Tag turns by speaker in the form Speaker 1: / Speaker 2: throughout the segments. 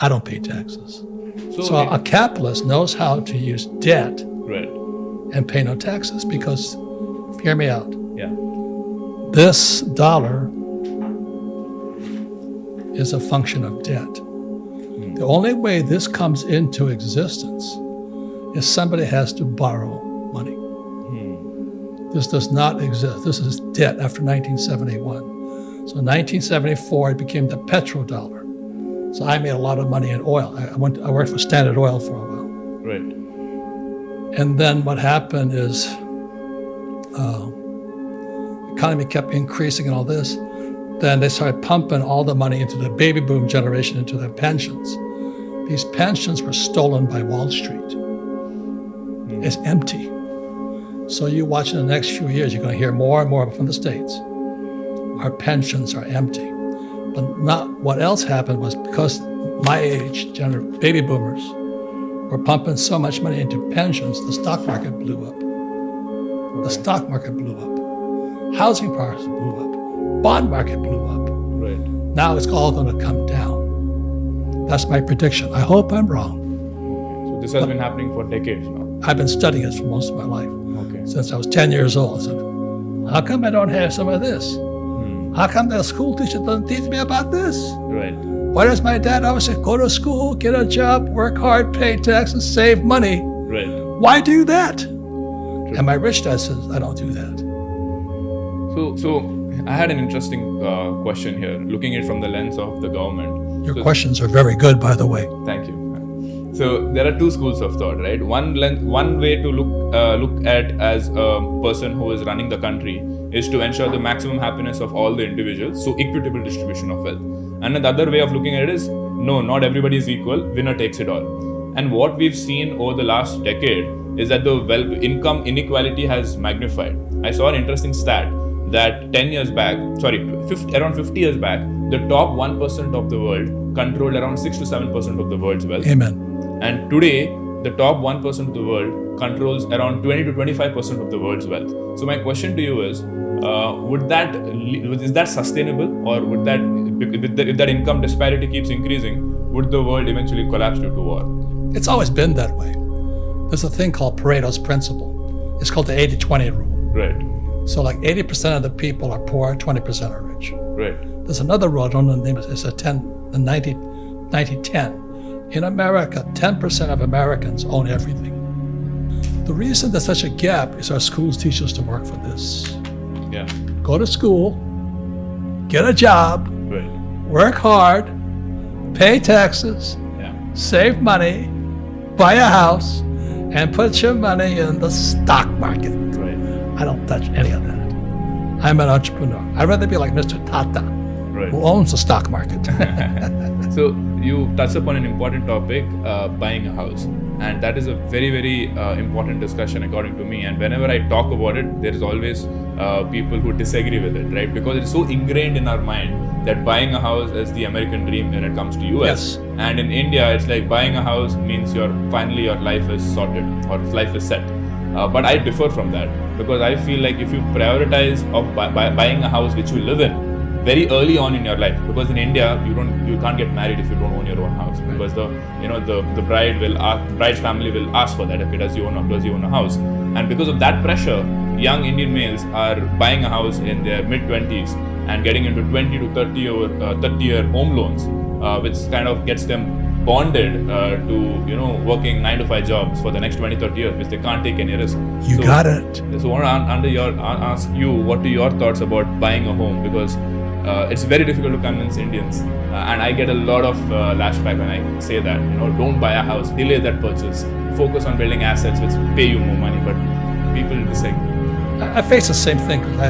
Speaker 1: I don't pay taxes. So
Speaker 2: okay.
Speaker 1: a capitalist knows how to use debt
Speaker 2: Right.
Speaker 1: and pay no taxes because, hear me out,
Speaker 2: Yeah.
Speaker 1: this dollar is a function of debt. The only way this comes into existence is somebody has to borrow money. This does not exist. This is debt after 1971. So in 1974, it became the petrodollar. So I made a lot of money in oil. I worked for Standard Oil for a while.
Speaker 2: Right.
Speaker 1: And then what happened is the economy kept increasing and all this. Then they started pumping all the money into the baby boom generation, into their pensions. These pensions were stolen by Wall Street. It's empty. So you watch in the next few years, you're going to hear more and more from the States. Our pensions are empty. But not what else happened was because my age, baby boomers, were pumping so much money into pensions, the stock market blew up. The stock market blew up. Housing prices blew up. Bond market blew up.
Speaker 2: Right.
Speaker 1: Now it's all going to come down. That's my prediction. I hope I'm wrong.
Speaker 2: So this has been happening for decades now.
Speaker 1: I've been studying it for most of my life.
Speaker 2: Okay.
Speaker 1: Since I was 10 years old. I said, how come I don't have some of this? How come the school teacher doesn't teach me about this?
Speaker 2: Right.
Speaker 1: Why does my dad always say, go to school, get a job, work hard, pay taxes, save money?
Speaker 2: Right.
Speaker 1: Why do that? And my rich dad says, I don't do that.
Speaker 2: So I had an interesting question here, looking at it from the lens of the government.
Speaker 1: Your questions are very good, by the way.
Speaker 2: Thank you. So there are two schools of thought, right? One way to look at as a person who is running the country is to ensure the maximum happiness of all the individuals, so equitable distribution of wealth. And the other way of looking at it is, no, not everybody is equal, winner takes it all. And what we've seen over the last decade is that the income inequality has magnified. I saw an interesting stat that around 50 years back, the top 1% of the world controlled around 6 to 7% of the world's wealth.
Speaker 1: Amen.
Speaker 2: And today, the top 1% of the world controls around 20 to 25% of the world's wealth. So my question to you is that sustainable, or would that, if that income disparity keeps increasing, would the world eventually collapse due to war?
Speaker 1: It's always been that way. There's a thing called Pareto's principle. It's called the 80-20 rule.
Speaker 2: Right.
Speaker 1: So like 80% of the people are poor, 20% are rich.
Speaker 2: Right.
Speaker 1: There's another rule, I don't know the name, it's a 90-10. In America, 10% of Americans own everything. The reason there's such a gap is our schools teach us to work for this.
Speaker 2: Yeah.
Speaker 1: Go to school, get a job,
Speaker 2: Right.
Speaker 1: work hard, pay taxes,
Speaker 2: Yeah.
Speaker 1: save money, buy a house, and put your money in the stock market.
Speaker 2: Right.
Speaker 1: I don't touch any of that. I'm an entrepreneur. I'd rather be like Mr. Tata,
Speaker 2: Right.
Speaker 1: who owns the stock market.
Speaker 2: So you touched upon an important topic, buying a house. And that is a very, very important discussion according to me. And whenever I talk about it, there is always people who disagree with it, right? Because it's so ingrained in our mind that buying a house is the American dream when it comes to US.
Speaker 1: Yes.
Speaker 2: And in India, it's like buying a house means finally your life is sorted or life is set. But I differ from that, because I feel like if you prioritize of buying a house which you live in very early on in your life, because in India you can't get married if you don't own your own house, because the bride's family will ask for that. Okay, does he own a house? And because of that pressure, young Indian males are buying a house in their mid-20s and getting into 20 to 30-year home loans, which kind of gets them bonded to working 9 to 5 jobs for the next 20-30 years, which they can't take any risk.
Speaker 1: You got it.
Speaker 2: So I want to ask you, what are your thoughts about buying a home? Because it's very difficult to convince Indians, and I get a lot of lashback when I say that, don't buy a house, delay that purchase, focus on building assets which pay you more money. But people disagree.
Speaker 1: I face the same thing because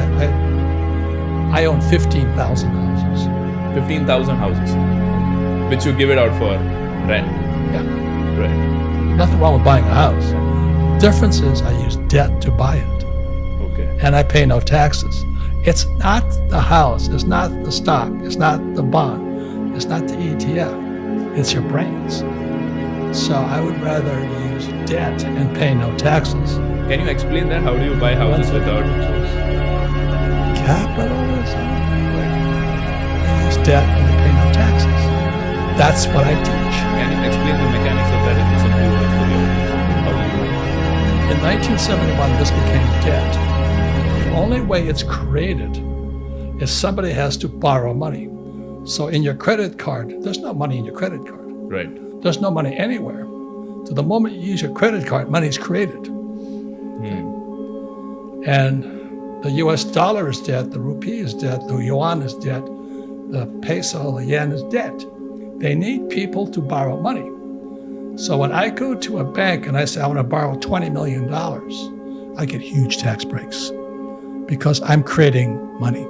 Speaker 1: I own 15,000 houses.
Speaker 2: 15,000 houses, which you give it out for rent.
Speaker 1: Yeah.
Speaker 2: Right.
Speaker 1: Nothing wrong with buying a house. Difference is I use debt to buy it.
Speaker 2: Okay.
Speaker 1: And I pay no taxes. It's not the house, it's not the stock, it's not the bond, it's not the ETF, it's your brains. So I would rather use debt and pay no taxes.
Speaker 2: Can you explain that? How do you buy houses without
Speaker 1: capitalism? You use debt and you pay no taxes. That's what I teach.
Speaker 2: Can you explain the mechanics of that in simple words for the audience? How do you?
Speaker 1: In 1971, this became debt. The only way it's created is somebody has to borrow money. So in your credit card, there's no money in your credit card.
Speaker 2: Right.
Speaker 1: There's no money anywhere. So the moment you use your credit card, money is created. And the US dollar is debt, the rupee is debt, the yuan is debt, the peso, the yen is debt. They need people to borrow money. So when I go to a bank and I say, I want to borrow $20 million, I get huge tax breaks because I'm creating money.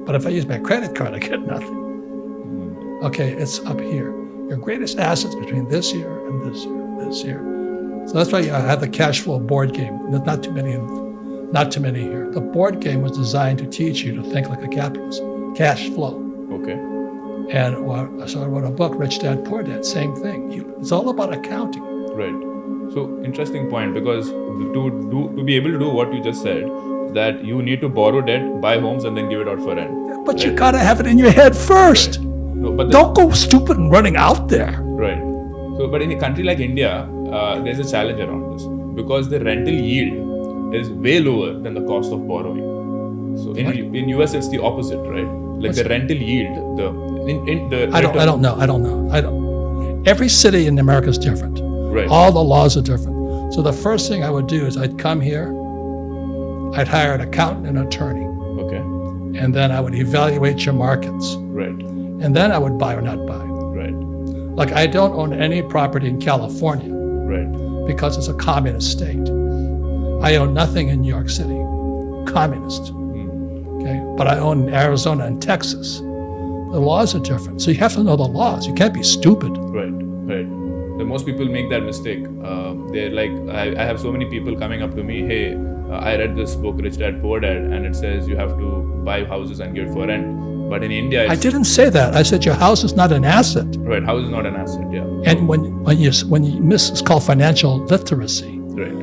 Speaker 1: But if I use my credit card, I get nothing. Okay, it's up here. Your greatest assets between this year and this year, this year. So that's why I have the cash flow board game. There's not too many here. The board game was designed to teach you to think like a capitalist. Cash flow.
Speaker 2: Okay.
Speaker 1: And so I wrote a book, Rich Dad, Poor Dad, same thing. It's all about accounting.
Speaker 2: Right. So interesting point, because to be able to do what you just said, that you need to borrow debt, buy homes, and then give it out for rent.
Speaker 1: But you gotta have it in your head first.
Speaker 2: Right. No, but
Speaker 1: don't go stupid and running out there.
Speaker 2: Right. So, but in a country like India, there's a challenge around this because the rental yield is way lower than the cost of borrowing. So in US it's the opposite, right? Like the rental yield, I don't
Speaker 1: know. Every city in America is different.
Speaker 2: Right.
Speaker 1: All the laws are different. So the first thing I would do is I'd come here, I'd hire an accountant and attorney.
Speaker 2: Okay.
Speaker 1: And then I would evaluate your markets.
Speaker 2: Right.
Speaker 1: And then I would buy or not buy.
Speaker 2: Right.
Speaker 1: Like I don't own any property in California.
Speaker 2: Right.
Speaker 1: Because it's a communist state. I own nothing in New York City. Communist. Okay. But I own in Arizona and Texas. The laws are different. So you have to know the laws. You can't be stupid.
Speaker 2: Right. Right. So most people make that mistake. They're like, I have so many people coming up to me, hey, I read this book, Rich Dad, Poor Dad, and it says you have to buy houses and give it for rent. But in India,
Speaker 1: I didn't say that. I said your house is not an asset.
Speaker 2: Right, house is not an asset. Yeah.
Speaker 1: And when you miss, it's called financial literacy.
Speaker 2: Right.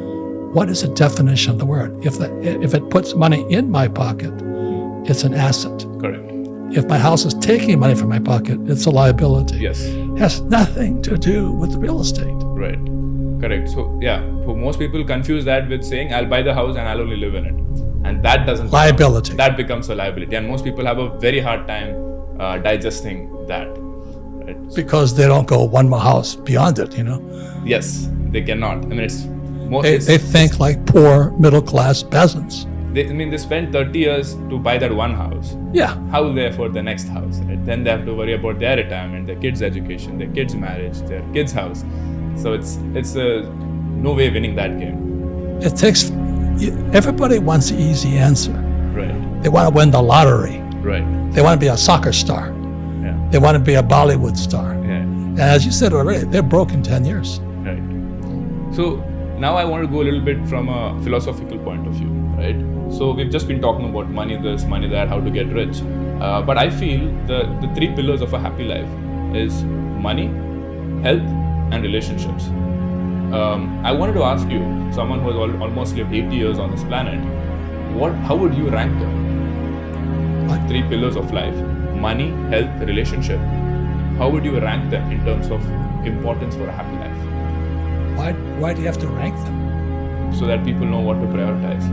Speaker 1: What is the definition of the word? If it puts money in my pocket, it's an asset.
Speaker 2: Correct.
Speaker 1: If my house is taking money from my pocket, it's a liability.
Speaker 2: Yes.
Speaker 1: It has nothing to do with real estate.
Speaker 2: Right. Correct. So yeah, for most people confuse that with saying I'll buy the house and I'll only live in it. And that doesn't
Speaker 1: liability.
Speaker 2: That becomes a liability, and most people have a very hard time digesting that. Right?
Speaker 1: Because they don't go one more house beyond it,
Speaker 2: Yes, they cannot. I mean,
Speaker 1: they think like poor middle class peasants.
Speaker 2: They spend 30 years to buy that one house.
Speaker 1: Yeah.
Speaker 2: How will they afford the next house? Right? Then they have to worry about their retirement, their kids' education, their kids' marriage, their kids' house. So it's no way winning that game.
Speaker 1: It takes. Everybody wants the easy answer.
Speaker 2: Right.
Speaker 1: They want to win the lottery.
Speaker 2: Right.
Speaker 1: They want to be a soccer star.
Speaker 2: Yeah.
Speaker 1: They want to be a Bollywood star.
Speaker 2: Yeah.
Speaker 1: And as you said already, they're broke in 10 years.
Speaker 2: Right. So now I want to go a little bit from a philosophical point of view, right? So we've just been talking about money this, money that, how to get rich. But I feel the three pillars of a happy life is money, health, and relationships. I wanted to ask you, someone who has almost lived 80 years on this planet, how would you rank them? What? Three pillars of life: money, health, relationship. How would you rank them in terms of importance for a happy life?
Speaker 1: Why do you have to rank them?
Speaker 2: So that people know what to prioritize.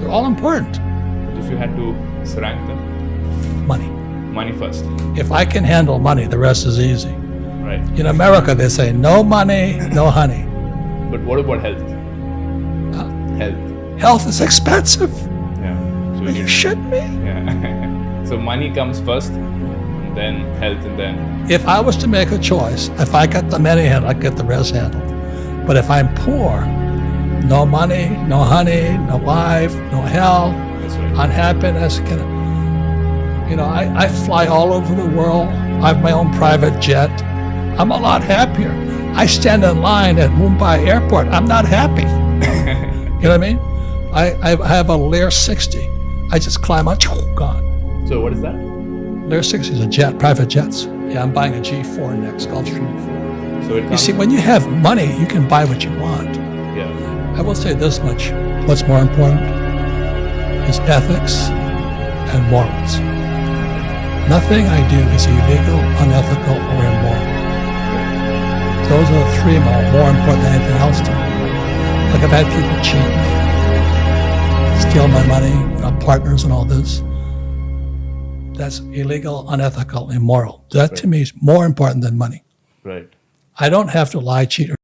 Speaker 1: They're all important.
Speaker 2: But if you had to rank them?
Speaker 1: Money.
Speaker 2: Money first.
Speaker 1: If I can handle money, the rest is easy.
Speaker 2: Right.
Speaker 1: In America, they say, no money, no honey.
Speaker 2: But what about health? Health.
Speaker 1: Health is expensive.
Speaker 2: Yeah. So
Speaker 1: Are you shitting me?
Speaker 2: Yeah. So money comes first, and then health, and then...
Speaker 1: If I was to make a choice, if I got the money handled, I'd get the rest handled. But if I'm poor, no money, no honey, no wife, no health,
Speaker 2: That's right.
Speaker 1: unhappiness. I fly all over the world. I have my own private jet. I'm a lot happier. I stand in line at Mumbai airport. I'm not happy. You know what I mean? I have a Lear 60. I just climb on, gone.
Speaker 2: So what is that?
Speaker 1: Lear 60 is a jet, private jets. Yeah, I'm buying a G4 next, Gulfstream 4.
Speaker 2: So
Speaker 1: You see, when you have money, you can buy what you want.
Speaker 2: Yeah.
Speaker 1: I will say this much. What's more important is ethics and morals. Nothing I do is illegal, unethical, or immoral. Those are the three more important than anything else to me. Like I've had people cheat me, steal my money, partners and all this. That's illegal, unethical, immoral. That to me is more important than money.
Speaker 2: Right.
Speaker 1: I don't have to lie, cheat, or